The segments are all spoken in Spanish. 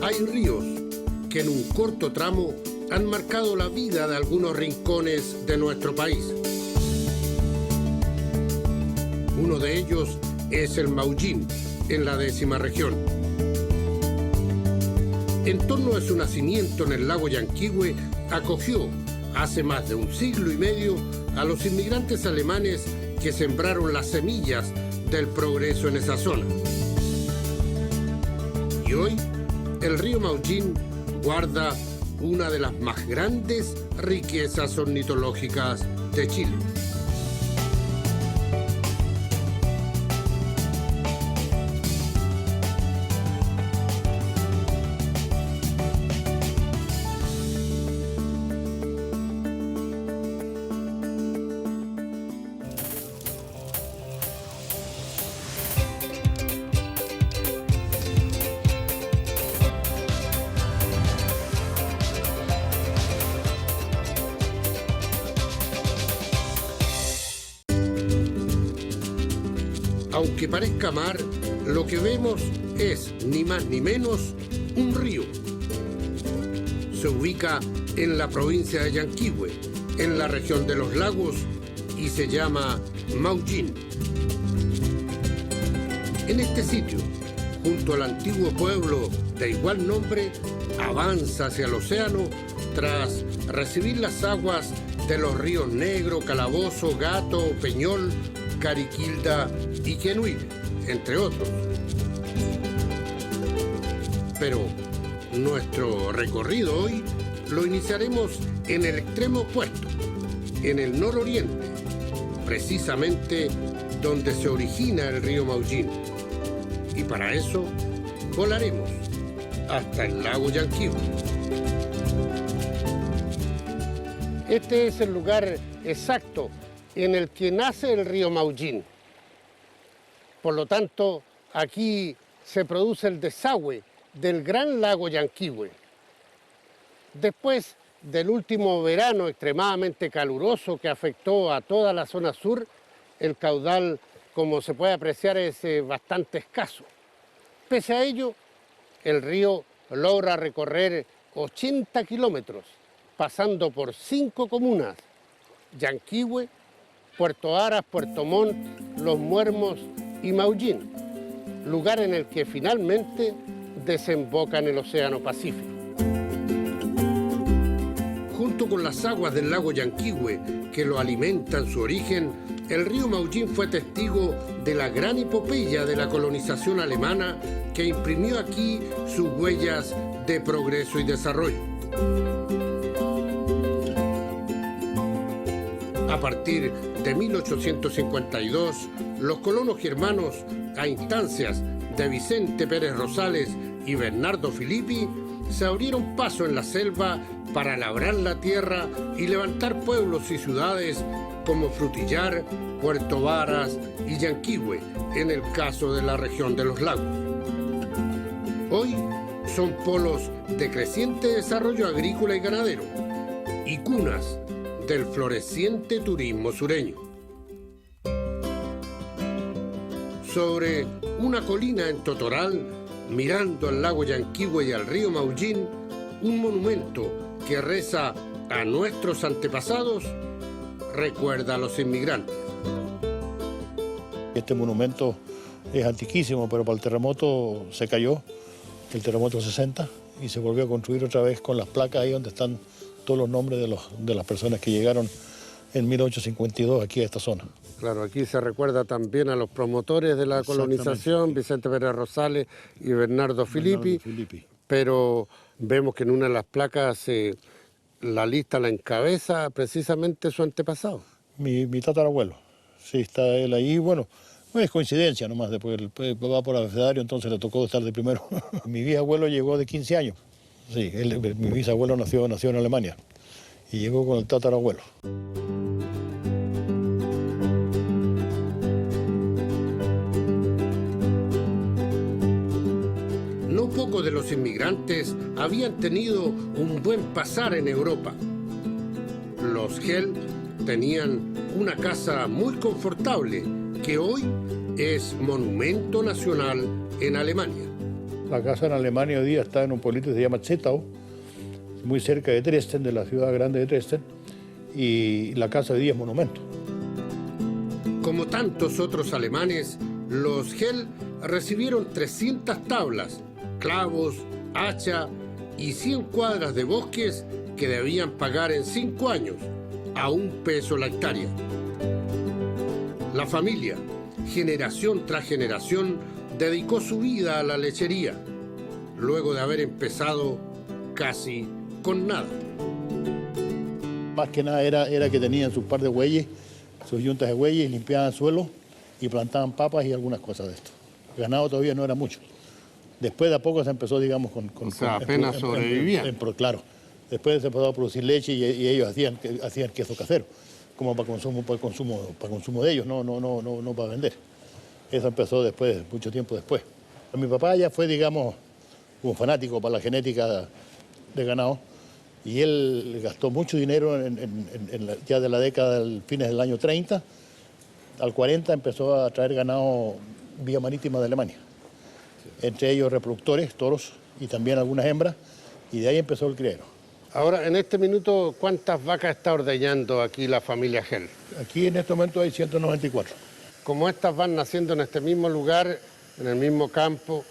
Hay ríos que en un corto tramo han marcado la vida de algunos rincones de nuestro país. Uno de ellos es el Maullín, en la 10ª región. En torno a su nacimiento en el lago Llanquihue, acogió hace más de un siglo y medio a los inmigrantes alemanes que sembraron las semillas del progreso en esa zona. Y hoy, el río Maullín guarda una de las más grandes riquezas ornitológicas de Chile. Aunque parezca mar, lo que vemos es ni más ni menos un río. Se ubica en la provincia de Llanquihue, en la región de los lagos, y se llama Maullín. En este sitio, junto al antiguo pueblo de igual nombre, avanza hacia el océano tras recibir las aguas de los ríos Negro, Calabozo, Gato, Peñol, Cariquilda y Quenuile, entre otros. Pero nuestro recorrido hoy lo iniciaremos en el extremo opuesto, en el nororiente, precisamente donde se origina el río Maullín. Y para eso volaremos hasta el lago Llanquihue. Este es el lugar exacto en el que nace el río Maullín. Por lo tanto, aquí se produce el desagüe del gran lago Llanquihue. Después del último verano extremadamente caluroso que afectó a toda la zona sur, el caudal, como se puede apreciar, es bastante escaso. Pese a ello, el río logra recorrer 80 kilómetros, pasando por 5 comunas: Llanquihue, Puerto Aras, Puerto Montt, Los Muermos y Maullín, lugar en el que finalmente desemboca en el Océano Pacífico. Junto con las aguas del lago Llanquihue que lo alimentan su origen, el río Maullín fue testigo de la gran epopeya de la colonización alemana que imprimió aquí sus huellas de progreso y desarrollo. A partir de 1852, los colonos germanos, a instancias de Vicente Pérez Rosales y Bernardo Filippi, se abrieron paso en la selva para labrar la tierra y levantar pueblos y ciudades como Frutillar, Puerto Varas y Llanquihue, en el caso de la región de los lagos. Hoy son polos de creciente desarrollo agrícola y ganadero y cunas del floreciente turismo sureño. Sobre una colina en Totoral, mirando al lago Llanquihue y al río Maullín, un monumento que reza a nuestros antepasados recuerda a los inmigrantes. Este monumento es antiquísimo, pero para el terremoto se cayó, el terremoto 60, y se volvió a construir otra vez con las placas ahí donde están todos los nombres de las personas que llegaron en 1852 aquí a esta zona. Claro, aquí se recuerda también a los promotores de la colonización, Vicente Pérez Rosales y Bernardo Filippi, pero vemos que en una de las placas la lista la encabeza precisamente su antepasado. Mi tatarabuelo, sí, está él ahí. Bueno, no es coincidencia nomás, después él va por abecedario, entonces le tocó estar de primero. Mi bisabuelo llegó de 15 años. Sí, mi bisabuelo nació en Alemania y llegó con el tatarabuelo. No pocos de los inmigrantes habían tenido un buen pasar en Europa. Los Hell tenían una casa muy confortable que hoy es monumento nacional en Alemania. La casa en Alemania hoy día está en un pueblito que se llama Zittau, muy cerca de Dresden, de la ciudad grande de Dresden, y la casa hoy día es monumento. Como tantos otros alemanes, los Hell recibieron 300 tablas, clavos, hacha y 100 cuadras de bosques que debían pagar en 5 años, a $1 la hectárea. La familia, generación tras generación, dedicó su vida a la lechería, luego de haber empezado casi con nada. Más que nada era que tenían sus par de bueyes, sus yuntas de bueyes, limpiaban suelo y plantaban papas y algunas cosas de esto. El ganado todavía no era mucho. Después de a poco se empezó, digamos, apenas sobrevivían. Claro. Después se empezó a producir leche y ellos hacían queso casero, como para consumo de ellos, no para vender. Eso empezó después, mucho tiempo después. Mi papá ya fue, digamos, un fanático para la genética de ganado y él gastó mucho dinero ya de la década del fines del año 30. Al 40 empezó a traer ganado vía marítima de Alemania. Entre ellos reproductores, toros y también algunas hembras, y de ahí empezó el criadero. Ahora, en este minuto, ¿cuántas vacas está ordeñando aquí la familia Hell? Aquí en este momento hay 194. Como estas van naciendo en este mismo lugar, en el mismo campo,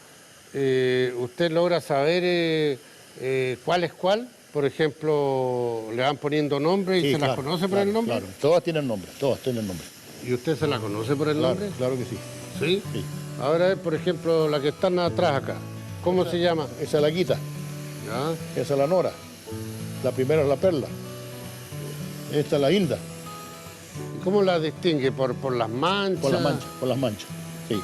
¿usted logra saber cuál es cuál? Por ejemplo, ¿le van poniendo nombre y Sí, se claro, las conoce por el nombre? Claro, todas tienen nombre. ¿Y usted se la conoce por el nombre? Claro que sí. ¿Sí? Sí. Ahora, por ejemplo, la que están atrás acá, ¿cómo se llama? Esa es la Guita, ¿Ya? esa es la Nora, la primera es la Perla, esta es la Hilda. ¿Y cómo la distingue? ¿Por las manchas? Por las manchas, sí.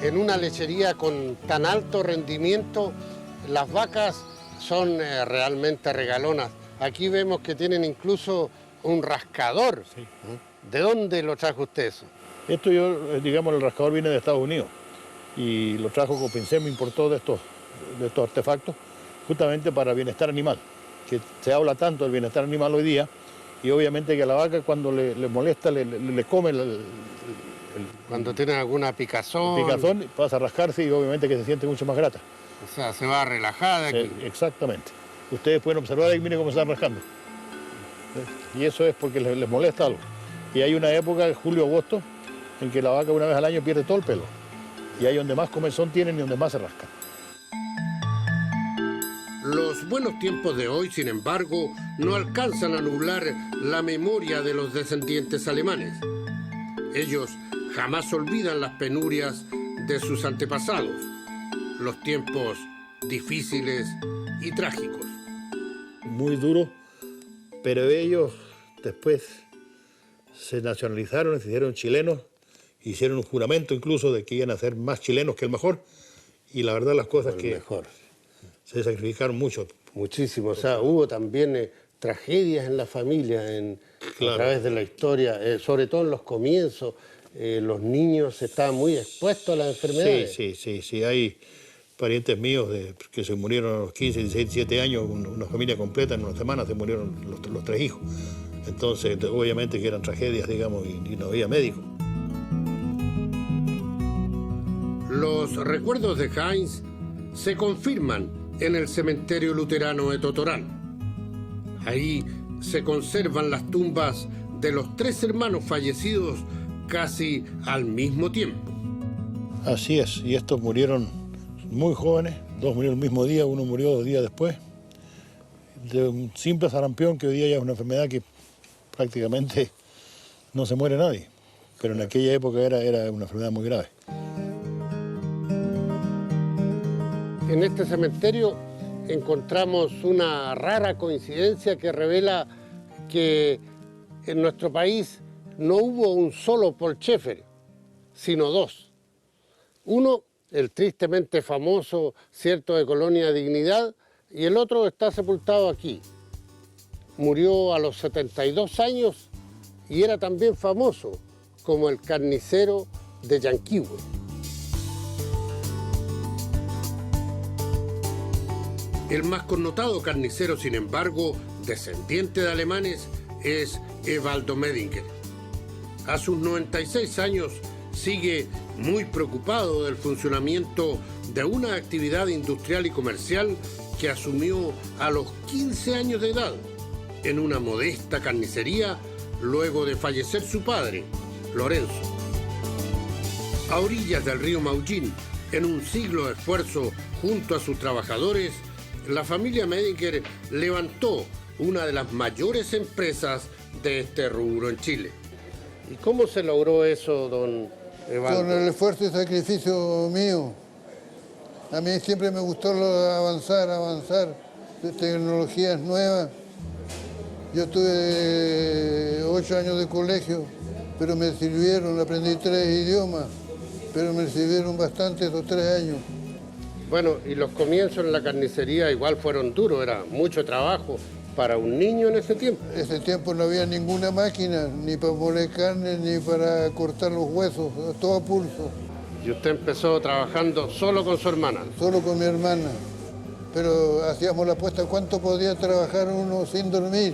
En una lechería con tan alto rendimiento, las vacas son realmente regalonas. Aquí vemos que tienen incluso un rascador. Sí. ¿De dónde lo trajo usted eso? Esto digamos, el rascador viene de Estados Unidos y lo trajo Copincé, me importó de estos artefactos, justamente para el bienestar animal, que se habla tanto del bienestar animal hoy día, y obviamente que a la vaca cuando le molesta, le come Cuando tiene alguna picazón. picazón, pasa a rascarse y obviamente que se siente mucho más grata. O sea, se va relajada aquí. Exactamente. Ustedes pueden observar y miren cómo se están rascando. Y eso es porque les molesta algo. Y hay una época, julio-agosto, en que la vaca una vez al año pierde todo el pelo. Y ahí donde más comezón tienen y donde más se rascan. Los buenos tiempos de hoy, sin embargo, no alcanzan a nublar la memoria de los descendientes alemanes. Ellos jamás olvidan las penurias de sus antepasados, los tiempos difíciles y trágicos. Muy duro, pero ellos después se nacionalizaron, se hicieron chilenos, hicieron un juramento incluso de que iban a ser más chilenos que el mejor, y la verdad las cosas que Mejor. se sacrificaron mucho. Muchísimo. O sea, hubo también tragedias en la familia, a través de la historia, sobre todo en los comienzos. Los niños estaban muy expuestos a las enfermedades. Sí. Hay parientes míos que se murieron a los 15, 16, 17 años, una familia completa, en una semana se murieron los 3 hijos. Entonces, obviamente que eran tragedias, digamos, y no había médico. Los recuerdos de Heinz se confirman en el cementerio luterano de Totoral. Ahí se conservan las tumbas de los 3 hermanos fallecidos casi al mismo tiempo. Así es, y estos murieron muy jóvenes, 2 murieron el mismo día, uno murió 2 días después, de un simple sarampión que hoy día ya es una enfermedad que prácticamente no se muere nadie, pero en aquella época era una enfermedad muy grave. En este cementerio encontramos una rara coincidencia que revela que en nuestro país no hubo un solo Paul Schaeffer, sino 2. Uno, el tristemente famoso Cierto de Colonia Dignidad, y el otro está sepultado aquí. Murió a los 72 años y era también famoso como el carnicero de Yanquihue. El más connotado carnicero, sin embargo, descendiente de alemanes, es Evaldo Medinger. A sus 96 años sigue muy preocupado del funcionamiento de una actividad industrial y comercial que asumió a los 15 años de edad en una modesta carnicería luego de fallecer su padre, Lorenzo. A orillas del río Maullín, en un siglo de esfuerzo junto a sus trabajadores, la familia Medinger levantó una de las mayores empresas de este rubro en Chile. ¿Y cómo se logró eso, don Evaldo? Con el esfuerzo y sacrificio mío. A mí siempre me gustó avanzar, de tecnologías nuevas. Yo tuve 8 años de colegio, pero me sirvieron, aprendí 3 idiomas, pero me sirvieron bastante esos 3 años. Bueno, y los comienzos en la carnicería igual fueron duros, era mucho trabajo para un niño en ese tiempo. En ese tiempo no había ninguna máquina, ni para moler carne, ni para cortar los huesos, todo a pulso. Y usted empezó trabajando solo con su hermana. Solo con mi hermana, pero hacíamos la apuesta cuánto podía trabajar uno sin dormir.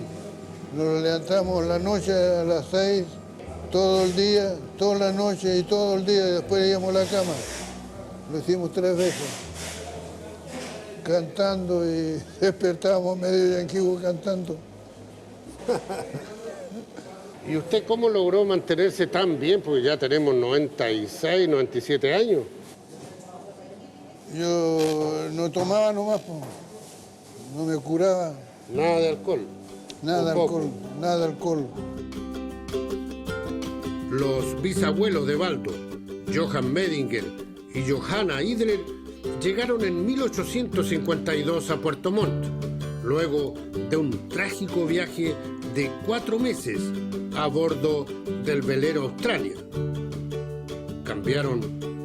Nos levantamos la noche a las 6, todo el día, toda la noche y todo el día, y después íbamos a la cama. Lo hicimos 3 veces, cantando y despertábamos medio yanquivo cantando. ¿Y usted cómo logró mantenerse tan bien? Porque ya tenemos 96, 97 años. Yo no tomaba nomás, no me curaba. Nada de alcohol. Nada de alcohol, nada de alcohol. Los bisabuelos de Evaldo, Johann Medinger y Johanna Idler, llegaron en 1852 a Puerto Montt, luego de un trágico viaje de 4 meses a bordo del velero Australia. Cambiaron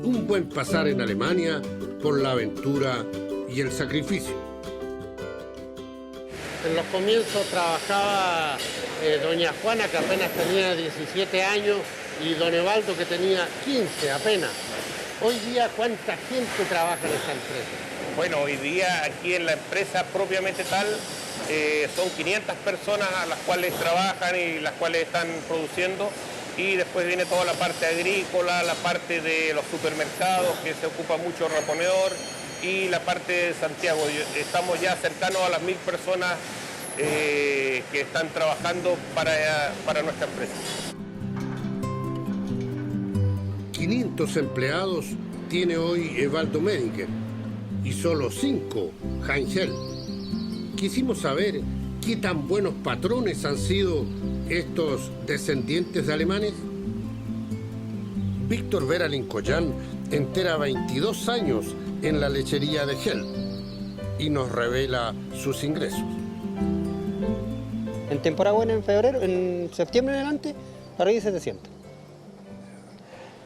un buen pasar en Alemania por la aventura y el sacrificio. En los comienzos trabajaba doña Juana, que apenas tenía 17 años, y don Evaldo, que tenía 15 apenas. Hoy día, ¿cuánta gente trabaja en esta empresa? Bueno, hoy día aquí en la empresa propiamente tal son 500 personas a las cuales trabajan y las cuales están produciendo, y después viene toda la parte agrícola, la parte de los supermercados, que se ocupa mucho el reponedor, y la parte de Santiago. Estamos ya cercanos a las 1000 personas que están trabajando para nuestra empresa. 500 empleados tiene hoy Evaldo Medinger y solo 5 Heinz Hell. Quisimos saber qué tan buenos patrones han sido estos descendientes de alemanes. Víctor Vera Lincollán entera 22 años en la lechería de Hell y nos revela sus ingresos. En temporada buena, en febrero, en septiembre en adelante, arriba de 700.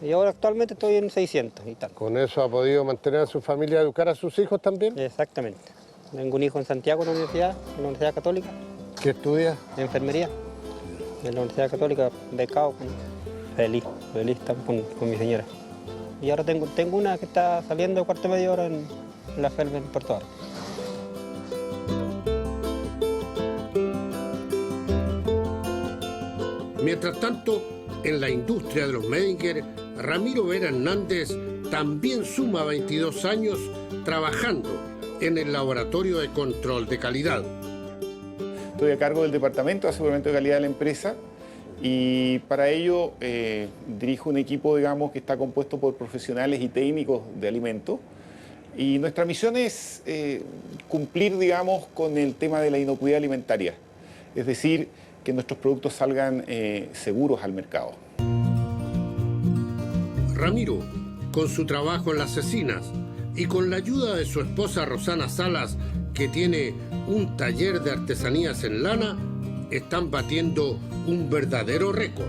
Y ahora actualmente estoy en 600 y tal. ¿Con eso ha podido mantener a su familia, educar a sus hijos también? Exactamente. Tengo un hijo en Santiago, en la Universidad Católica. ¿Qué estudia? De enfermería. En la Universidad Católica, becado. Feliz estamos con mi señora. Y ahora tengo una que está saliendo de cuarto medio ahora en la FELB en Puerto Arco. Mientras tanto, en la industria de los Medinger, Ramiro Vera Hernández también suma 22 años trabajando en el laboratorio de control de calidad. Estoy a cargo del departamento de aseguramiento de calidad de la empresa y para ello dirijo un equipo, digamos, que está compuesto por profesionales y técnicos de alimentos. Y nuestra misión es cumplir, digamos, con el tema de la inocuidad alimentaria, es decir, que nuestros productos salgan seguros al mercado. Ramiro, con su trabajo en las cecinas y con la ayuda de su esposa Rosana Salas, que tiene un taller de artesanías en lana, están batiendo un verdadero récord.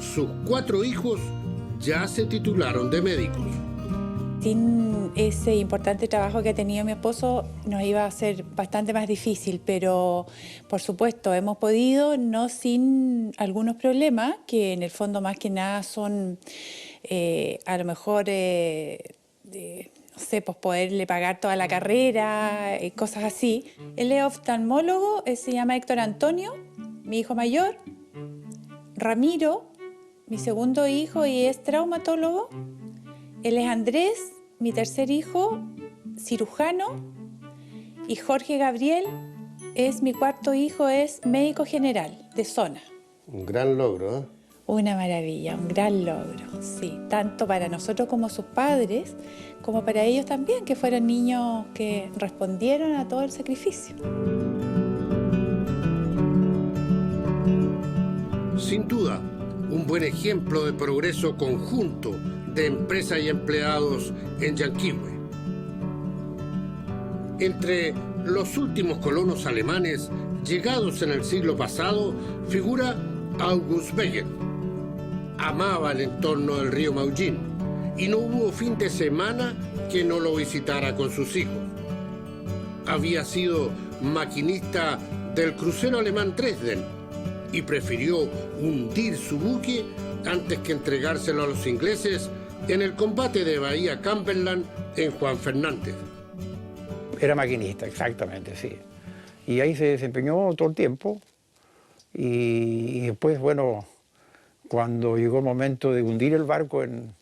Sus 4 hijos ya se titularon de médicos. Sin ese importante trabajo que ha tenido mi esposo, nos iba a ser bastante más difícil, pero por supuesto hemos podido, no sin algunos problemas, que en el fondo más que nada son a lo mejor no sé, pues poderle pagar toda la carrera, cosas así. Él es oftalmólogo, él se llama Héctor Antonio, mi hijo mayor. Ramiro, mi segundo hijo, y es traumatólogo. Él es Andrés, mi tercer hijo, cirujano. Y Jorge Gabriel es mi cuarto hijo, es médico general de zona. Un gran logro, ¿eh? Una maravilla, un gran logro, sí. Tanto para nosotros como sus padres, como para ellos también, que fueron niños que respondieron a todo el sacrificio. Sin duda, un buen ejemplo de progreso conjunto de empresas y empleados en Llanquihue. Entre los últimos colonos alemanes llegados en el siglo pasado figura August Begel. Amaba el entorno del río Maullín y no hubo fin de semana que no lo visitara con sus hijos. Había sido maquinista del crucero alemán Dresden y prefirió hundir su buque antes que entregárselo a los ingleses en el combate de Bahía Cumberland en Juan Fernández. Era maquinista, exactamente, sí. Y ahí se desempeñó todo el tiempo. Y después, bueno, cuando llegó el momento de hundir el barco en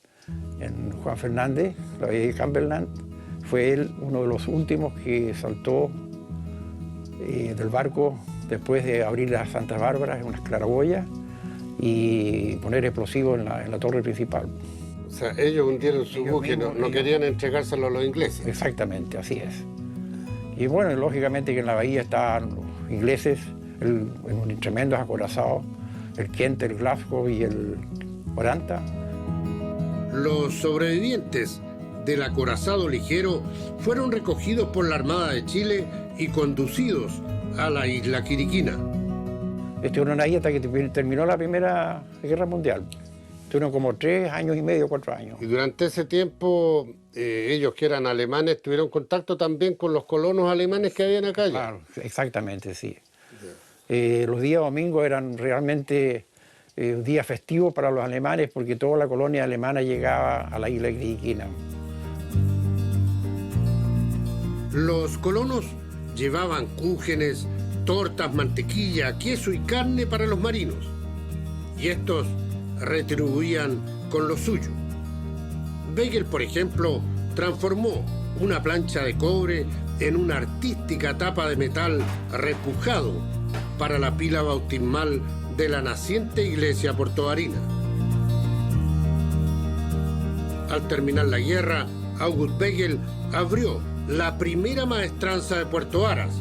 Juan Fernández, la Bahía de Cumberland, fue él uno de los últimos que saltó del barco después de abrir las Santa Bárbara, unas claraboyas, y poner explosivos en la torre principal. O sea, ellos hundieron su buque, no querían entregárselo a los ingleses. Exactamente, así es. Y bueno, lógicamente que en la bahía estaban los ingleses, en tremendos acorazados, el Kent, el Glasgow y el Oranta. Los sobrevivientes del acorazado ligero fueron recogidos por la Armada de Chile y conducidos a la isla Quiriquina. Estuvieron ahí hasta que terminó la Primera Guerra Mundial. Estuvieron como 3 años y medio, 4 años. Y durante ese tiempo, ellos que eran alemanes, tuvieron contacto también con los colonos alemanes que habían acá. Claro, exactamente, sí. Los días domingos eran realmente días festivos para los alemanes porque toda la colonia alemana llegaba a la isla Quiriquina. Los colonos llevaban cúgenes, tortas, mantequilla, queso y carne para los marinos. Y estos retribuían con lo suyo. Begel, por ejemplo, transformó una plancha de cobre en una artística tapa de metal repujado para la pila bautismal de la naciente iglesia portoarina. Al terminar la guerra, August Begel abrió la primera maestranza de Puerto Varas,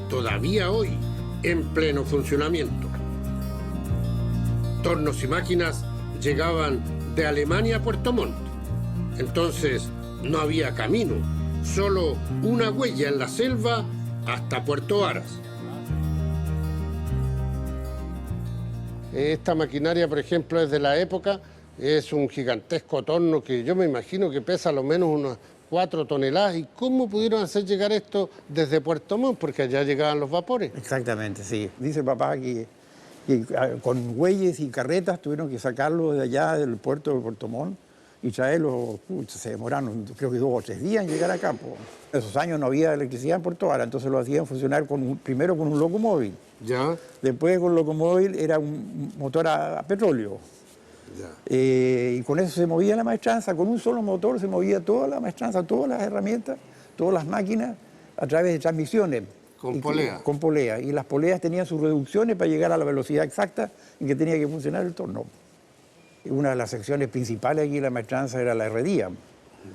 todavía hoy en pleno funcionamiento. Tornos y máquinas llegaban de Alemania a Puerto Montt. Entonces no había camino, solo una huella en la selva hasta Puerto Varas. Esta maquinaria, por ejemplo, es de la época, es un gigantesco torno que yo me imagino que pesa a lo menos unas 4 toneladas. ¿Y cómo pudieron hacer llegar esto desde Puerto Montt? Porque allá llegaban los vapores. Exactamente, sí. Dice el papá que con bueyes y carretas tuvieron que sacarlo de allá del puerto de Puerto Montt y traerlo. Se demoraron, creo que 2 o 3 días en llegar acá. En esos años no había electricidad en Puerto Varas, entonces lo hacían funcionar primero con un locomóvil. Ya. Después con el locomóvil era un motor a petróleo. Y con eso se movía la maestranza, con un solo motor se movía toda la maestranza, todas las herramientas, todas las máquinas a través de transmisiones. Con polea. Con polea. Y las poleas tenían sus reducciones para llegar a la velocidad exacta en que tenía que funcionar el torno. Una de las secciones principales aquí de la maestranza era la herrería.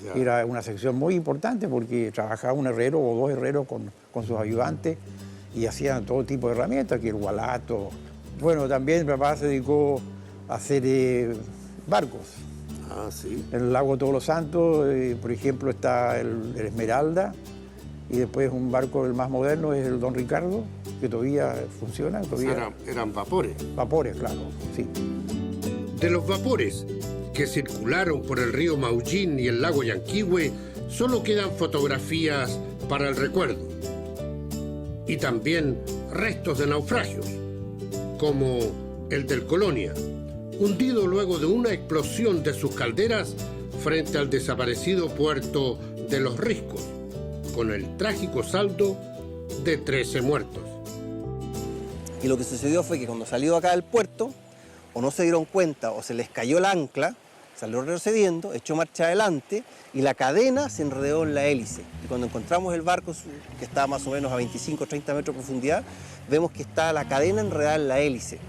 Ya. Era una sección muy importante porque trabajaba un herrero o 2 herreros con sus ayudantes y hacían todo tipo de herramientas, aquí el gualato. Bueno, también mi papá se dedicó a hacer barcos. Ah, sí. En el lago Todos los Santos, por ejemplo, está el Esmeralda, y después un barco, el más moderno, es el Don Ricardo, que todavía funciona. Todavía... Eran vapores. Vapores, claro, sí. De los vapores que circularon por el río Maullín y el lago Llanquihue, solo quedan fotografías para el recuerdo. Y también restos de naufragios, como el del Colonia, hundido luego de una explosión de sus calderas frente al desaparecido puerto de Los Riscos, con el trágico saldo de 13 muertos. Y lo que sucedió fue que cuando salió acá del puerto, o no se dieron cuenta, o se les cayó el ancla, salió retrocediendo, echó marcha adelante y la cadena se enredó en la hélice. Y cuando encontramos el barco, que estaba más o menos a 25 o 30 metros de profundidad, vemos que está la cadena enredada en la hélice.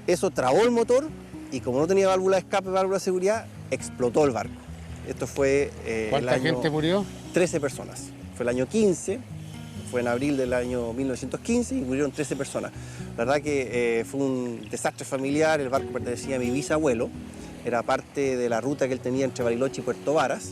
Eso trabó el motor y como no tenía válvula de escape, válvula de seguridad, explotó el barco. Esto fue ¿Cuánta gente murió? 13 personas. Fue el año 15, fue en abril del año 1915 y murieron 13 personas. La verdad que fue un desastre familiar, el barco pertenecía a mi bisabuelo, era parte de la ruta que él tenía entre Bariloche y Puerto Varas.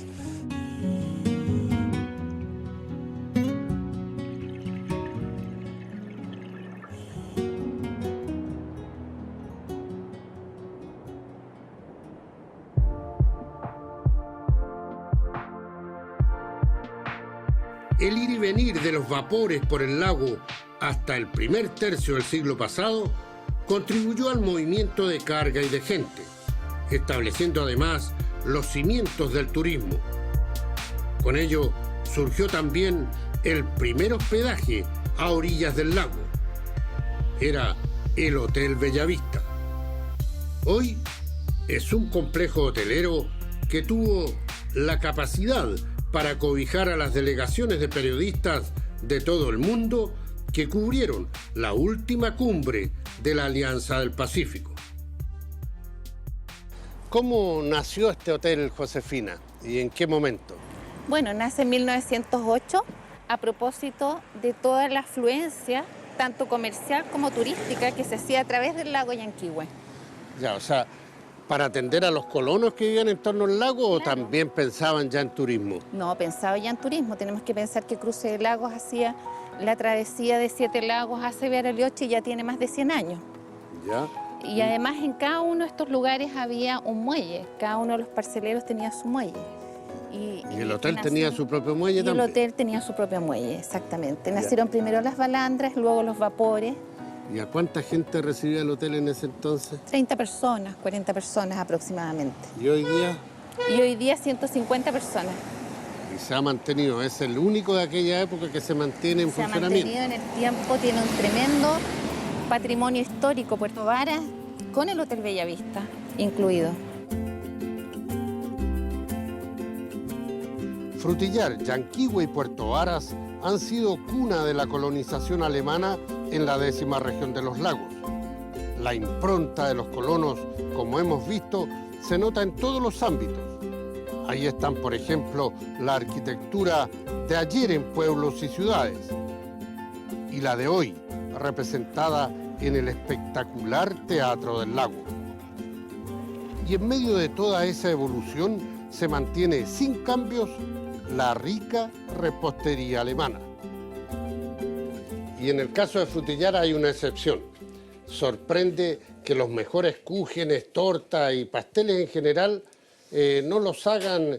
El ir y venir de los vapores por el lago hasta el primer tercio del siglo pasado contribuyó al movimiento de carga y de gente, estableciendo además los cimientos del turismo. Con ello surgió también el primer hospedaje a orillas del lago. Era el Hotel Bellavista. Hoy es un complejo hotelero que tuvo la capacidad para cobijar a las delegaciones de periodistas de todo el mundo que cubrieron la última cumbre de la Alianza del Pacífico. ¿Cómo nació este hotel, Josefina? ¿Y en qué momento? Bueno, nace en 1908 a propósito de toda la afluencia, tanto comercial como turística, que se hacía a través del lago Yanquihue. Ya, o sea, ¿para atender a los colonos que vivían en torno al lago o también pensaban ya en turismo? No, pensaba ya en turismo. Tenemos que pensar que Cruce de Lagos hacía la travesía de 7 lagos hacia Bariloche y ya tiene más de 100 años. Ya. Y además en cada uno de estos lugares había un muelle. Cada uno de los parceleros tenía su muelle. ¿Y el hotel tenía su propio muelle también? El hotel tenía su propio muelle, exactamente. Nacieron primero las balandras, luego los vapores. ¿Y a cuánta gente recibía el hotel en ese entonces? 30 personas, 40 personas aproximadamente. ¿Y hoy día? Y hoy día 150 personas. Y se ha mantenido, es el único de aquella época que se mantiene en funcionamiento. Se ha mantenido en el tiempo, tiene un tremendo patrimonio histórico, Puerto Varas, con el Hotel Bellavista incluido. Frutillar, Yanquihue y Puerto Varas han sido cuna de la colonización alemana en la 10ª región de los lagos. La impronta de los colonos, como hemos visto, se nota en todos los ámbitos. Ahí están, por ejemplo, la arquitectura de ayer en pueblos y ciudades y la de hoy, representada en el espectacular Teatro del Lago. Y en medio de toda esa evolución se mantiene sin cambios la rica repostería alemana. Y en el caso de Frutillar hay una excepción. Sorprende que los mejores cúgenes, tortas y pasteles en general no los hagan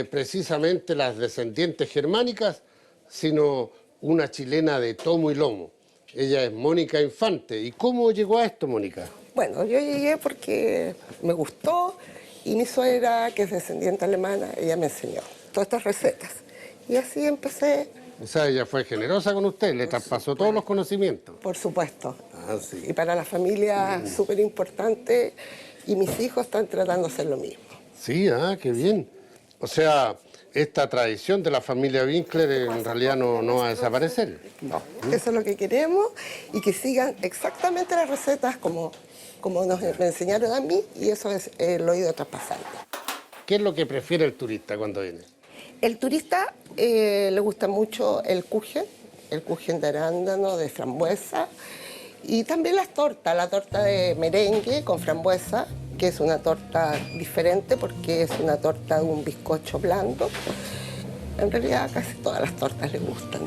precisamente las descendientes germánicas, sino una chilena de tomo y lomo. Ella es Mónica Infante. ¿Y cómo llegó a esto, Mónica? Bueno, yo llegué porque me gustó y mi suegra, que es descendiente alemana, ella me enseñó todas estas recetas. Y así empecé. O sea, ella fue generosa con usted, le traspasó todos los conocimientos. Por supuesto. Ah, sí. Y para la familia súper importante y mis hijos están tratando de hacer lo mismo. Sí, qué bien. O sea, esta tradición de la familia Winkler en realidad no va a desaparecer. No, eso es lo que queremos y que sigan exactamente las recetas como me enseñaron a mí y eso es lo he ido traspasando. ¿Qué es lo que prefiere el turista cuando viene? El turista le gusta mucho el kuchen de arándano, de frambuesa y también las tortas, la torta de merengue con frambuesa, que es una torta diferente porque es una torta de un bizcocho blando. En realidad casi todas las tortas le gustan.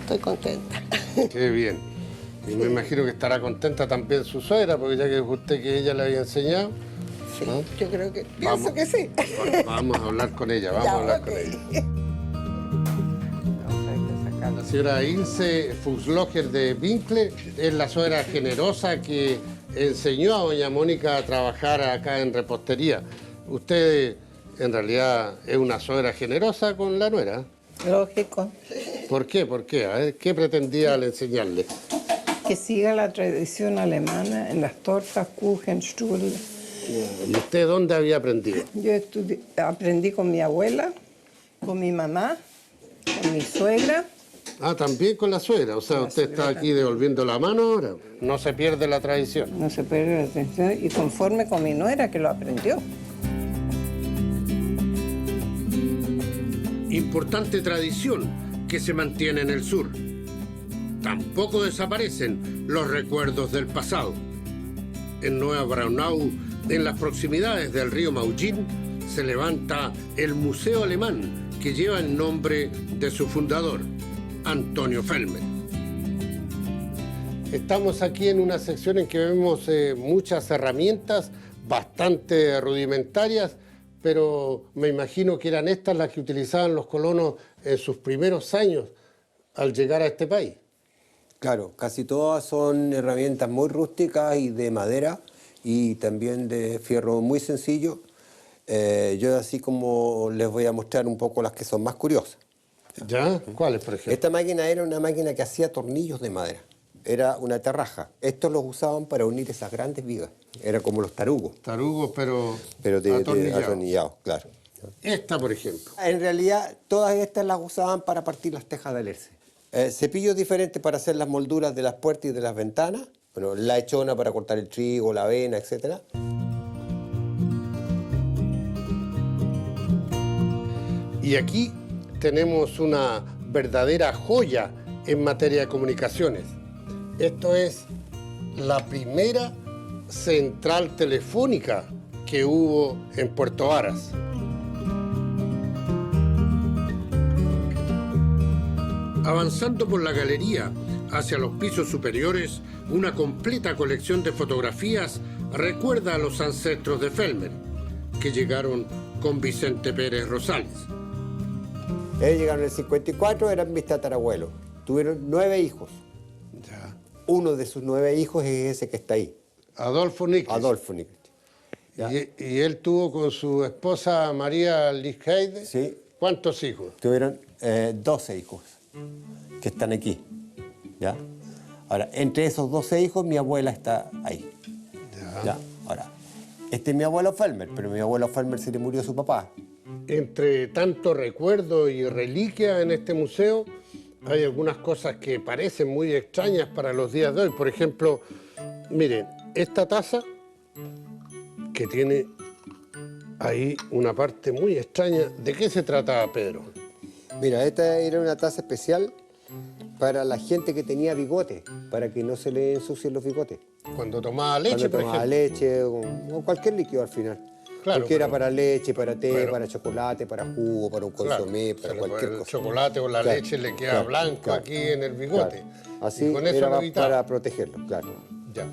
Estoy contenta. Qué bien. Y me imagino que estará contenta también su suegra, porque ya que es usted que ella le había enseñado. Sí, ¿no? Yo creo que, pienso que sí. Vamos a hablar con ella, vamos a hablar con ella. La señora Ilse Fuchslocher de Winkler es la suegra generosa que enseñó a doña Mónica a trabajar acá en repostería. Usted En realidad es una suegra generosa con la nuera. Lógico. ¿Por qué? ¿Por qué? A ver, ¿qué pretendía al enseñarle? Que siga la tradición alemana en las tortas, Kuchen, Strudel. ¿Y usted dónde había aprendido? Yo aprendí con mi abuela, con mi mamá, con mi suegra. Ah, también con la suegra. O sea, usted está aquí devolviendo la mano ahora. No se pierde la tradición. No se pierde la tradición y conforme con mi nuera que lo aprendió. Importante tradición que se mantiene en el sur. Tampoco desaparecen los recuerdos del pasado. En Nueva Braunau, en las proximidades del río Maugin, se levanta el Museo Alemán que lleva el nombre de su fundador, Antonio Fellmer. Estamos aquí en una sección en que vemos muchas herramientas bastante rudimentarias, pero me imagino que eran estas las que utilizaban los colonos en sus primeros años al llegar a este país. Claro, casi todas son herramientas muy rústicas y de madera y también de fierro muy sencillo. Yo así como les voy a mostrar un poco las que son más curiosas. ¿Ya? ¿Cuáles, por ejemplo? Esta máquina era una máquina que hacía tornillos de madera. Era una terraja. Estos los usaban para unir esas grandes vigas. Era como los tarugos. Tarugos, pero atornillados, claro. Esta, por ejemplo. En realidad, todas estas las usaban para partir las tejas de alerce. Cepillos diferentes para hacer las molduras de las puertas y de las ventanas. Bueno, la echona para cortar el trigo, la avena, etc. Y aquí tenemos una verdadera joya en materia de comunicaciones. Esto es la primera central telefónica que hubo en Puerto Varas. Avanzando por la galería hacia los pisos superiores, una completa colección de fotografías recuerda a los ancestros de Fellmer, que llegaron con Vicente Pérez Rosales. Ellos llegaron en el 54, eran mis tatarabuelos. Tuvieron 9 hijos. Ya. Uno de sus 9 hijos es ese que está ahí. Adolfo Nickles. Adolfo Nickles. Y él tuvo con su esposa María Lichheide. Sí. ¿Cuántos hijos? Tuvieron 12 hijos que están aquí. ¿Ya? Ahora, entre esos 12 hijos, mi abuela está ahí. ¿Ya? Ahora, este es mi abuelo Fellmer, pero mi abuelo Fellmer se le murió su papá. Entre tanto recuerdo y reliquia en este museo, hay algunas cosas que parecen muy extrañas para los días de hoy. Por ejemplo, miren, esta taza que tiene ahí una parte muy extraña. ¿De qué se trata, Pedro? Mira, esta era una taza especial para la gente que tenía bigote, para que no se le ensucien los bigotes. Cuando tomaba leche, por ejemplo. Leche o cualquier líquido al final. Claro, porque era para leche, para té, para chocolate, para jugo, para un consomé, para cualquier cosa. El chocolate o la leche le queda blanco aquí en el bigote. Así y con eso era lo para protegerlo, claro. Ya.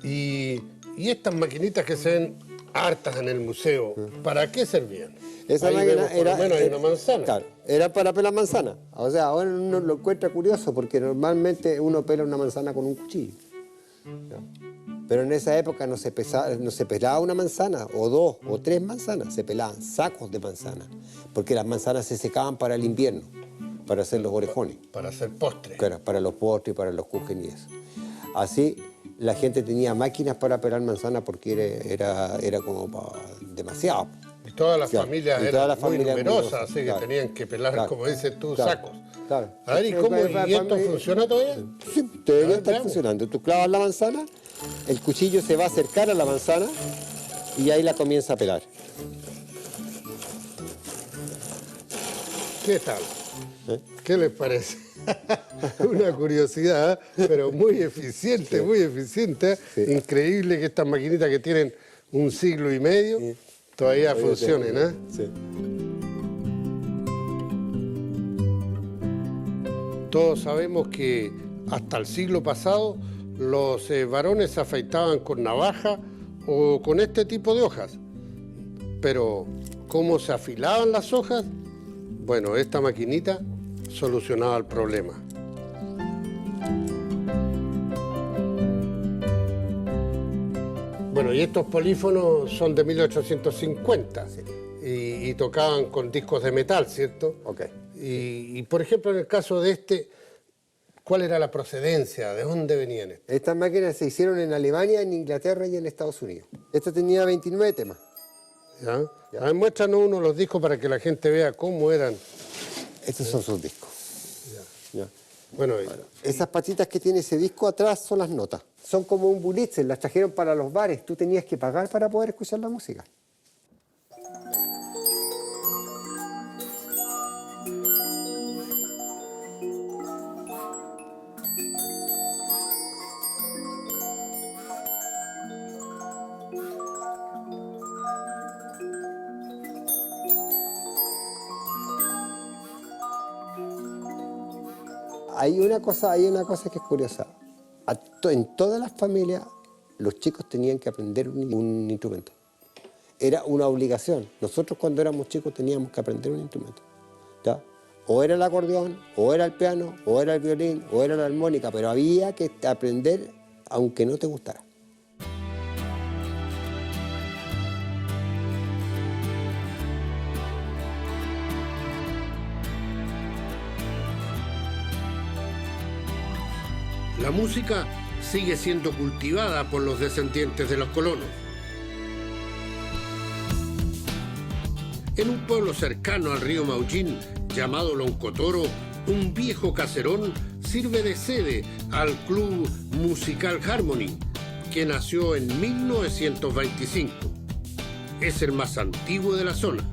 Y estas maquinitas que se ven hartas en el museo, ¿para qué servían? Esa ahí máquina por lo menos hay una manzana. Claro, era para pelar manzana. O sea, ahora uno lo encuentra curioso porque normalmente uno pela una manzana con un cuchillo. ¿Ya? Pero en esa época no se pelaba una manzana, o 2 o 3 manzanas, se pelaban sacos de manzana, porque las manzanas se secaban para el invierno, para hacer los orejones. Para hacer postres. Claro, para los postres, para los kuchen y eso. Así, la gente tenía máquinas para pelar manzana porque era como demasiado. Y todas las familias eran muy numerosas, así que claro, tenían que pelar, claro, como dices tú, claro, sacos. Claro. A ver, ¿y esto funciona todavía? Sí, debería estar funcionando. Tú clavas la manzana, el cuchillo se va a acercar a la manzana y ahí la comienza a pelar. ¿Qué tal? ¿Qué les parece? Una curiosidad, pero muy eficiente, muy eficiente. Sí. Increíble que estas maquinitas que tienen 1 siglo y medio todavía funcionen, ¿eh? Sí. Todos sabemos que hasta el siglo pasado los varones se afeitaban con navaja o con este tipo de hojas. Pero, ¿cómo se afilaban las hojas? Bueno, esta maquinita solucionaba el problema. Bueno, y estos polífonos son de 1850. Sí. y tocaban con discos de metal, ¿cierto? Ok. Y, por ejemplo, en el caso de este, ¿cuál era la procedencia? ¿De dónde venían estos? Estas máquinas se hicieron en Alemania, en Inglaterra y en Estados Unidos. Esta tenía 29 temas. ¿Ya? A ver, muéstranos uno de los discos para que la gente vea cómo eran. Estos son sus discos. Ya. Bueno, esas patitas que tiene ese disco atrás son las notas. Son como un Bulitzer, las trajeron para los bares. Tú tenías que pagar para poder escuchar la música. Hay una cosa que es curiosa. En todas las familias, los chicos tenían que aprender un instrumento. Era una obligación. Nosotros cuando éramos chicos teníamos que aprender un instrumento. ¿Ya? O era el acordeón, o era el piano, o era el violín, o era la armónica, pero había que aprender aunque no te gustara. La música sigue siendo cultivada por los descendientes de los colonos. En un pueblo cercano al río Maullín, llamado Loncotoro, un viejo caserón sirve de sede al Club Musical Harmony, que nació en 1925. Es el más antiguo de la zona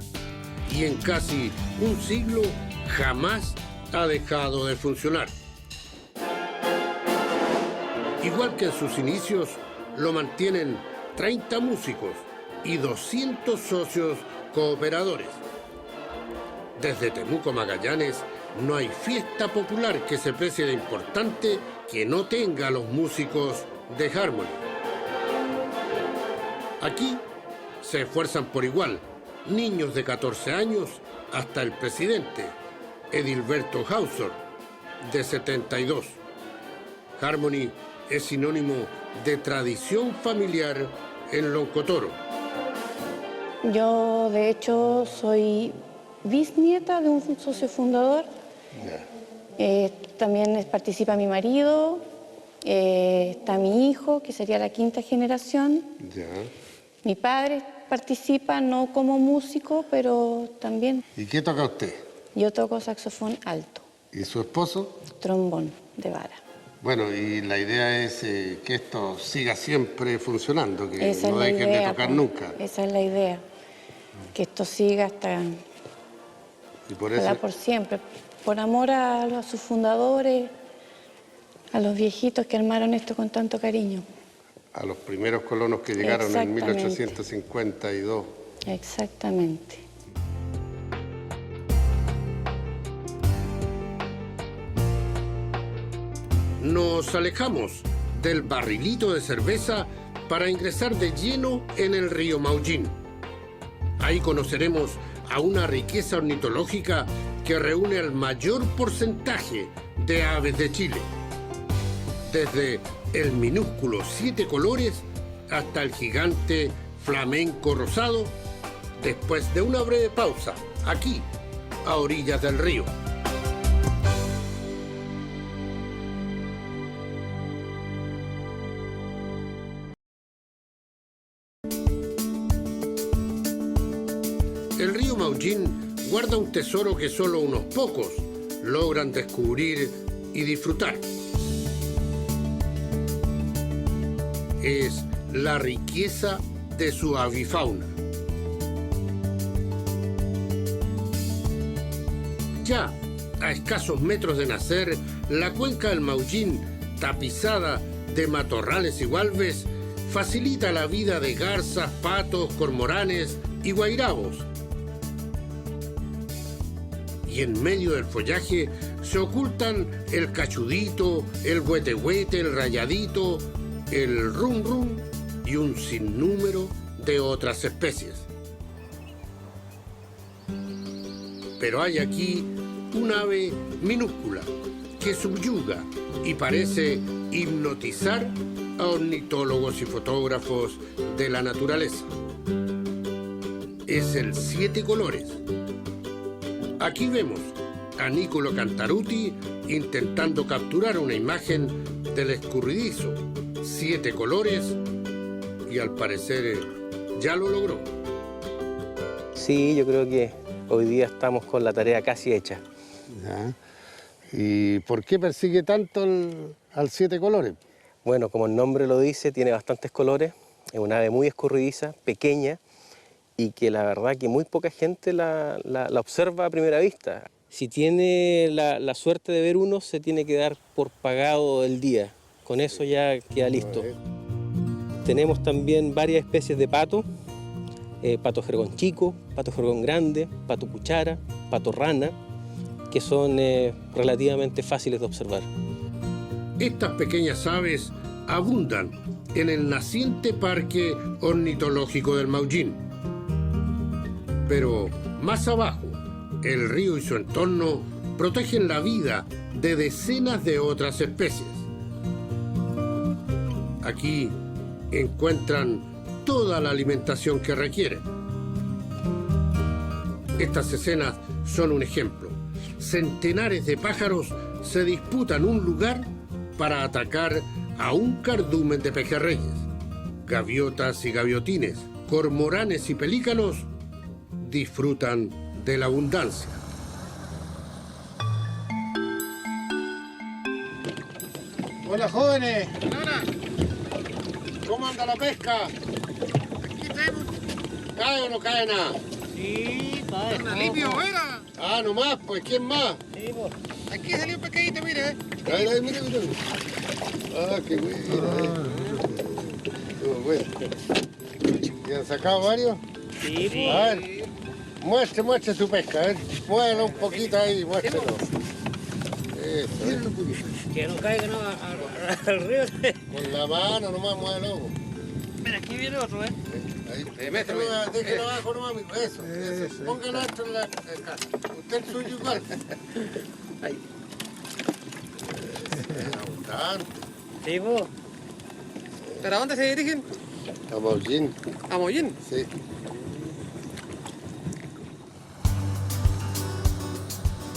y en casi un siglo jamás ha dejado de funcionar. Igual que en sus inicios, lo mantienen 30 músicos y 200 socios cooperadores. Desde Temuco a Magallanes, no hay fiesta popular que se precie de importante que no tenga a los músicos de Harmony. Aquí se esfuerzan por igual, niños de 14 años hasta el presidente, Edilberto Hauser, de 72. Harmony es sinónimo de tradición familiar en Loncotoro. Yo, de hecho, soy bisnieta de un socio fundador. También participa mi marido, está mi hijo, que sería la quinta generación. Mi padre participa, no como músico, pero también. ¿Y qué toca usted? Yo toco saxofón alto. ¿Y su esposo? Trombón de vara. Bueno, y la idea es que esto siga siempre funcionando, que Esa no es la dejen idea, de tocar pues. nunca. Esa es la idea, que esto siga hasta Y por eso, por siempre, por amor a sus fundadores, a los viejitos que armaron esto con tanto cariño. a los primeros colonos que llegaron en Exactamente. 1852. Exactamente. Nos alejamos del barrilito de cerveza para ingresar de lleno en el río Maullín. Ahí conoceremos a una riqueza ornitológica que reúne al mayor porcentaje de aves de Chile. Desde el minúsculo 7 colores hasta el gigante flamenco rosado, después de una breve pausa, aquí, a orillas del río. El río Maullín guarda un tesoro que solo unos pocos logran descubrir y disfrutar. Es la riqueza de su avifauna. Ya a escasos metros de nacer, la cuenca del Maullín, tapizada de matorrales y gualbes, facilita la vida de garzas, patos, cormoranes y guairabos. Y en medio del follaje se ocultan el cachudito, el huetehuete, el rayadito, el rum rum y un sinnúmero de otras especies. Pero hay aquí un ave minúscula que subyuga y parece hipnotizar a ornitólogos y fotógrafos de la naturaleza. es el Siete Colores. Aquí vemos a Niccolò Cantarutti intentando capturar una imagen del escurridizo Siete Colores y al parecer ya lo logró. Sí, yo creo que hoy día estamos con la tarea casi hecha. Ya. ¿Y por qué persigue tanto al Siete Colores? Bueno, como el nombre lo dice, tiene bastantes colores. Es una ave muy escurridiza, pequeña, y que la verdad que muy poca gente la observa a primera vista. Si tiene la suerte de ver uno, se tiene que dar por pagado el día. Con eso ya queda listo. Tenemos también varias especies de pato. Pato jergón chico, pato jergón grande, pato cuchara, pato rana, que son relativamente fáciles de observar. Estas pequeñas aves abundan en el naciente Parque Ornitológico del Maullín. Pero más abajo, el río y su entorno protegen la vida de decenas de otras especies. Aquí encuentran toda la alimentación que requieren. Estas escenas son un ejemplo. Centenares de pájaros se disputan un lugar para atacar a un cardumen de pejerreyes. Gaviotas y gaviotines, cormoranes y pelícanos disfrutan de la abundancia. Hola, jóvenes. Hola. ¿Cómo anda la pesca? Aquí estamos. ¿Cae o no cae nada? Sí, cae. ¿Una limpia buena? Ah, nomás, pues, ¿quién más? Sí, pues. Aquí salió un pescadito, mire. Ay, mira. Ah, qué bueno. Todo bueno. ¿Y han sacado varios? Sí, pues. A ver, muestre su pesca, a ver. Muévelo un poquito ahí, muéstrelo. Eso. Que no caiga al río. Con la mano nomás, muévelo. Mira, aquí viene otro, ¿eh? Ahí, déjelo abajo nomás, amigo. Eso. Póngalo esto en la casa. Usted es suyo igual. Ahí. Abundante. Sí, pues. ¿Pero a dónde se dirigen? A Maullín. ¿A Maullín? Sí.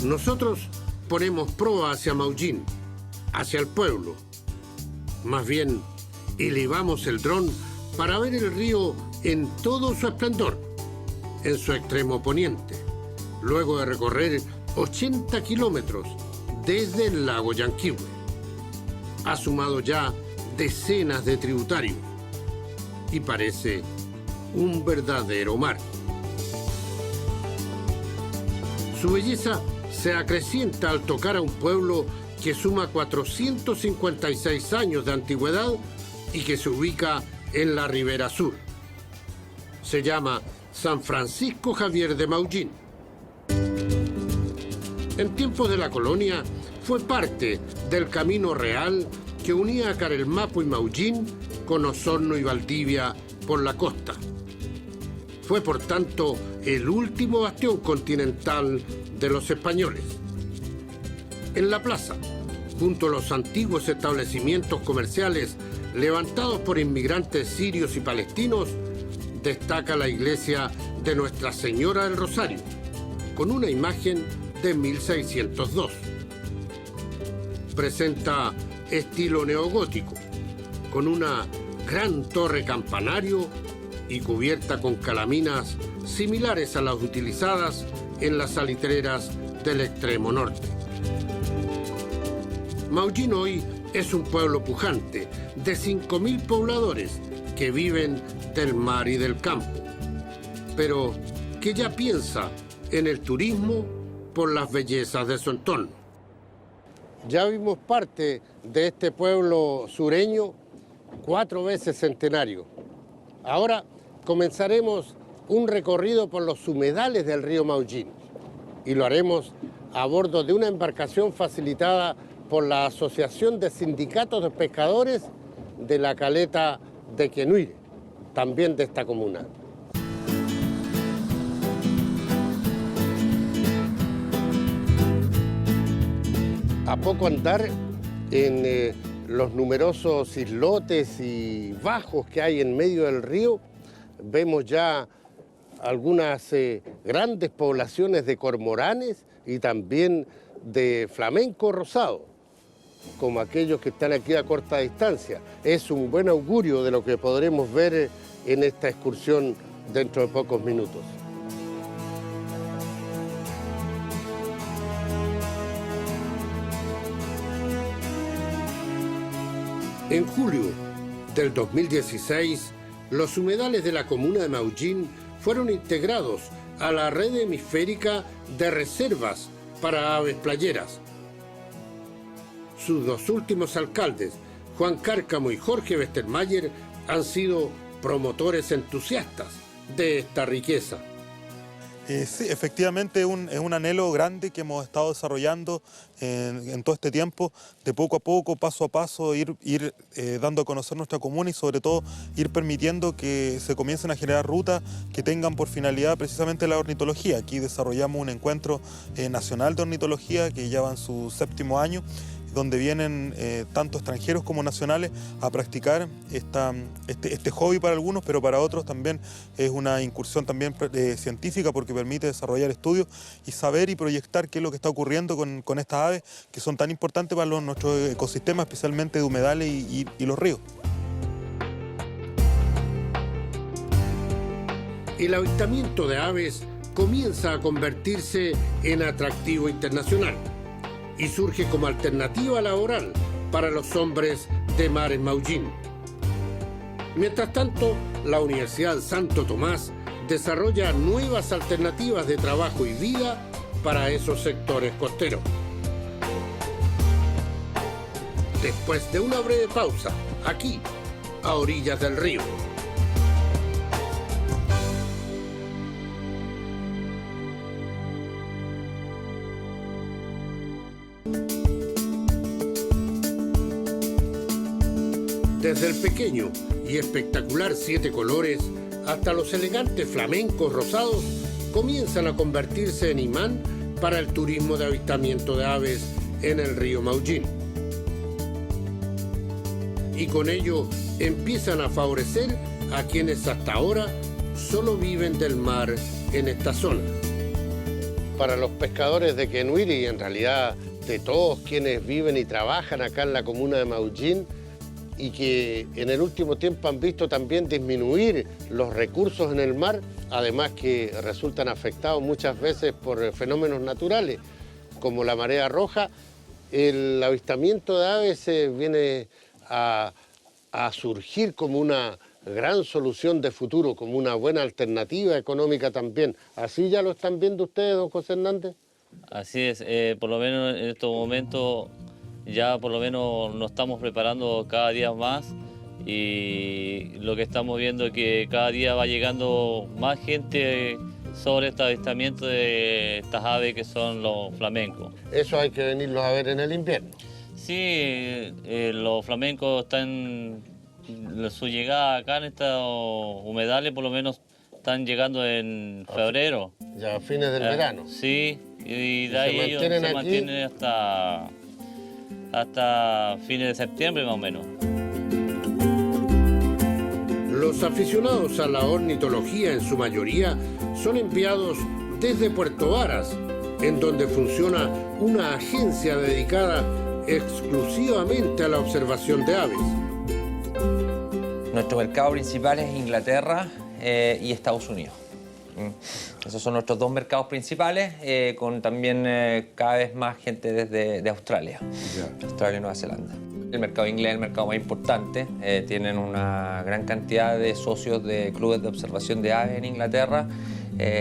Nosotros ponemos proa hacia Maullín, hacia el pueblo. Más bien, elevamos el dron para ver el río en todo su esplendor, en su extremo poniente, luego de recorrer 80 kilómetros desde el lago Llanquihue. Ha sumado ya decenas de tributarios y parece un verdadero mar. Su belleza se acrecienta al tocar a un pueblo que suma 456 años de antigüedad y que se ubica en la ribera sur. Se llama San Francisco Javier de Maullín. En tiempos de la colonia fue parte del camino real que unía a Carelmapo y Maullín con Osorno y Valdivia por la costa. Fue, por tanto, el último bastión continental de los españoles. En la plaza, junto a los antiguos establecimientos comerciales levantados por inmigrantes sirios y palestinos, destaca la iglesia de Nuestra Señora del Rosario, con una imagen de 1602. Presenta estilo neogótico, con una gran torre campanario y cubierta con calaminas similares a las utilizadas en las salitreras del extremo norte. Maullín hoy es un pueblo pujante de 5.000 pobladores que viven del mar y del campo, pero que ya piensa en el turismo por las bellezas de su entorno. Ya vimos parte de este pueblo sureño 4 veces centenario. Ahora comenzaremos un recorrido por los humedales del río Maullín y lo haremos a bordo de una embarcación facilitada por la Asociación de Sindicatos de Pescadores de la Caleta de Quenuire, también de esta comuna. A poco andar en los numerosos islotes y bajos que hay en medio del río, vemos ya algunas grandes poblaciones de cormoranes y también de flamenco rosado, como aquellos que están aquí a corta distancia. Es un buen augurio de lo que podremos ver en esta excursión dentro de pocos minutos. En julio del 2016, los humedales de la comuna de Maullín fueron integrados a la red hemisférica de reservas para aves playeras. Sus dos últimos alcaldes, Juan Cárcamo y Jorge Westermayer, han sido promotores entusiastas de esta riqueza. Sí, efectivamente es un anhelo grande que hemos estado desarrollando en todo este tiempo, de poco a poco, paso a paso, ir dando a conocer nuestra comuna y sobre todo ir permitiendo que se comiencen a generar rutas que tengan por finalidad precisamente la ornitología. Aquí desarrollamos un encuentro nacional de ornitología que ya va en su 7º año, donde vienen tanto extranjeros como nacionales a practicar este hobby para algunos, pero para otros también es una incursión también científica porque permite desarrollar estudios y saber y proyectar qué es lo que está ocurriendo con estas aves que son tan importantes para nuestros ecosistemas, especialmente de humedales y los ríos. El avistamiento de aves comienza a convertirse en atractivo internacional y surge como alternativa laboral para los hombres de mar en Maullín. Mientras tanto, la Universidad Santo Tomás desarrolla nuevas alternativas de trabajo y vida para esos sectores costeros. Después de una breve pausa, aquí, a orillas del río. Desde el pequeño y espectacular 7 colores hasta los elegantes flamencos rosados comienzan a convertirse en imán para el turismo de avistamiento de aves en el río Maullín. Y con ello empiezan a favorecer a quienes hasta ahora solo viven del mar en esta zona. Para los pescadores de Quenuiri y en realidad de todos quienes viven y trabajan acá en la comuna de Maullín, y que en el último tiempo han visto también disminuir los recursos en el mar, además que resultan afectados muchas veces por fenómenos naturales, como la marea roja, el avistamiento de aves viene a surgir como una gran solución de futuro, como una buena alternativa económica también. ¿Así ya lo están viendo ustedes, don José Hernández? Así es, por lo menos en estos momentos ya por lo menos nos estamos preparando cada día más y lo que estamos viendo es que cada día va llegando más gente sobre este avistamiento de estas aves que son los flamencos. Eso hay que venirlos a ver en el invierno. Sí, los flamencos están, su llegada acá en estos humedales por lo menos están llegando en febrero. Ya a fines del verano. Sí, y de ahí ellos se mantienen hasta fines de septiembre más o menos. Los aficionados a la ornitología en su mayoría son enviados desde Puerto Varas, en donde funciona una agencia dedicada exclusivamente a la observación de aves. Nuestro mercado principal es Inglaterra y Estados Unidos. Esos son nuestros 2 mercados principales, con también cada vez más gente desde Australia, Australia y Nueva Zelanda. El mercado inglés es el mercado más importante, tienen una gran cantidad de socios de clubes de observación de aves en Inglaterra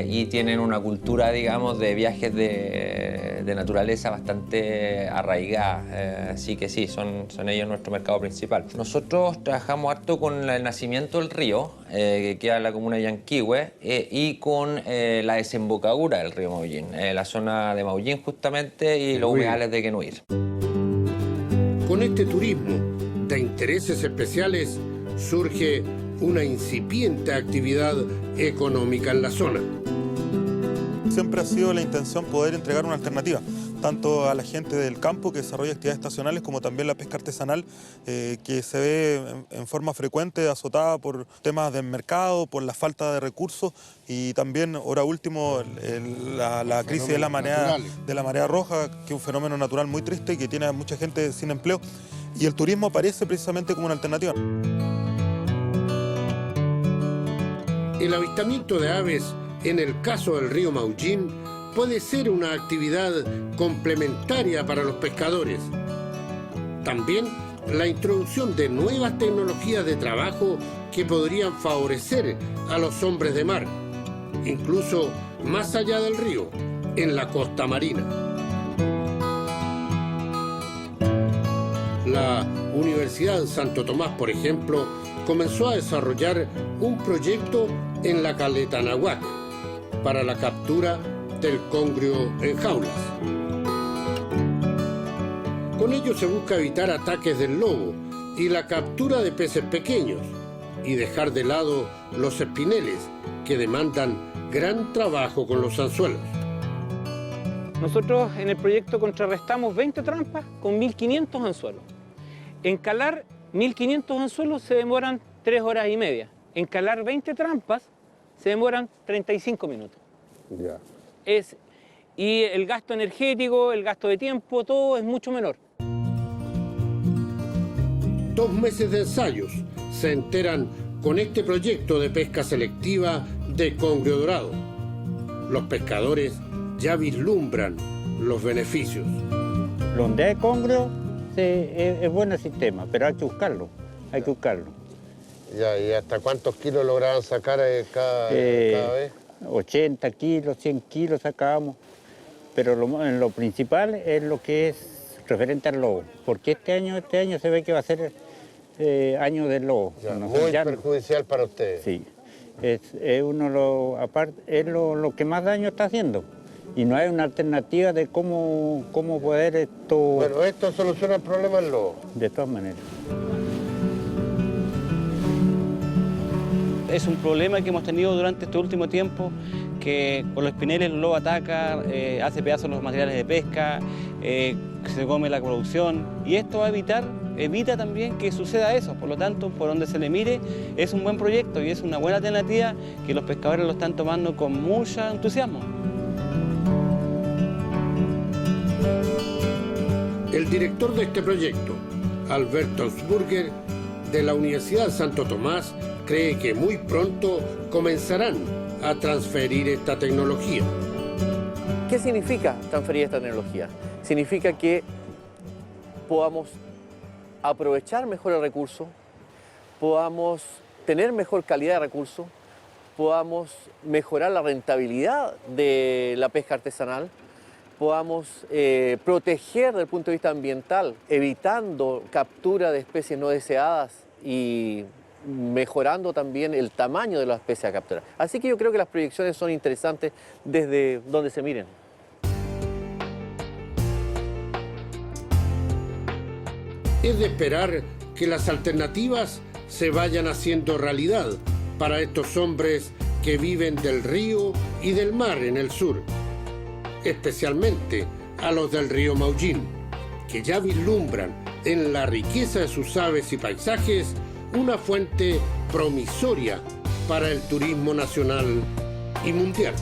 y tienen una cultura, digamos, de viajes de naturaleza bastante arraigada, así que sí, son ellos nuestro mercado principal. Nosotros trabajamos harto con el nacimiento del río, que queda en la comuna de Yanquihue, y con la desembocadura del río Maullín, la zona de Maullín justamente y los humedales de Quenuiri. Con este turismo de intereses especiales surge una incipiente actividad económica en la zona. Siempre ha sido la intención poder entregar una alternativa. tanto a la gente del campo que desarrolla actividades estacionales como también la pesca artesanal, que se ve en forma frecuente azotada por temas del mercado, por la falta de recursos y también, ahora último, la crisis de la marea roja, que es un fenómeno natural muy triste y que tiene a mucha gente sin empleo. Y el turismo aparece precisamente como una alternativa. El avistamiento de aves en el caso del río Maullín puede ser una actividad complementaria para los pescadores. También la introducción de nuevas tecnologías de trabajo que podrían favorecer a los hombres de mar, incluso más allá del río, en la costa marina. La Universidad Santo Tomás, por ejemplo, comenzó a desarrollar un proyecto en la caleta Nahuac para la captura del congrio en jaulas. Con ello se busca evitar ataques del lobo y la captura de peces pequeños y dejar de lado los espineles que demandan gran trabajo con los anzuelos. Nosotros en el proyecto contrarrestamos 20 trampas con 1.500 anzuelos. En calar 1.500 anzuelos se demoran 3 horas y media. En calar 20 trampas se demoran 35 minutos. Ya. Y el gasto energético, el gasto de tiempo, todo es mucho menor. 2 meses de ensayos se enteran con este proyecto de pesca selectiva de congrio dorado. Los pescadores ya vislumbran los beneficios. Donde hay congrio es buen sistema, pero hay que buscarlo, Ya, ¿y hasta cuántos kilos lograban sacar cada vez? 80 kilos, 100 kilos sacábamos, pero lo principal es lo que es referente al lobo, porque este año se ve que va a ser año del lobo. Ya, muy perjudicial para ustedes. Sí, es lo que más daño está haciendo. Y no hay una alternativa de cómo poder esto... Bueno, esto soluciona el problema del lobo. De todas maneras. Es un problema que hemos tenido durante este último tiempo, que con los espineles el lobo ataca, hace pedazos los materiales de pesca, se come la producción, y esto evita también que suceda eso. Por lo tanto, por donde se le mire, es un buen proyecto y es una buena alternativa que los pescadores lo están tomando con mucho entusiasmo. El director de este proyecto, Alberto Augsburger, de la Universidad Santo Tomás, cree que muy pronto comenzarán a transferir esta tecnología. ¿Qué significa transferir esta tecnología? Significa que podamos aprovechar mejor el recurso, podamos tener mejor calidad de recurso, podamos mejorar la rentabilidad de la pesca artesanal, podamos proteger desde el punto de vista ambiental, evitando captura de especies no deseadas y mejorando también el tamaño de las especies a capturar. Así que yo creo que las proyecciones son interesantes desde donde se miren. Es de esperar que las alternativas se vayan haciendo realidad para estos hombres que viven del río y del mar en el sur, especialmente a los del río Maullín, que ya vislumbran en la riqueza de sus aves y paisajes una fuente promisoria para el turismo nacional y mundial.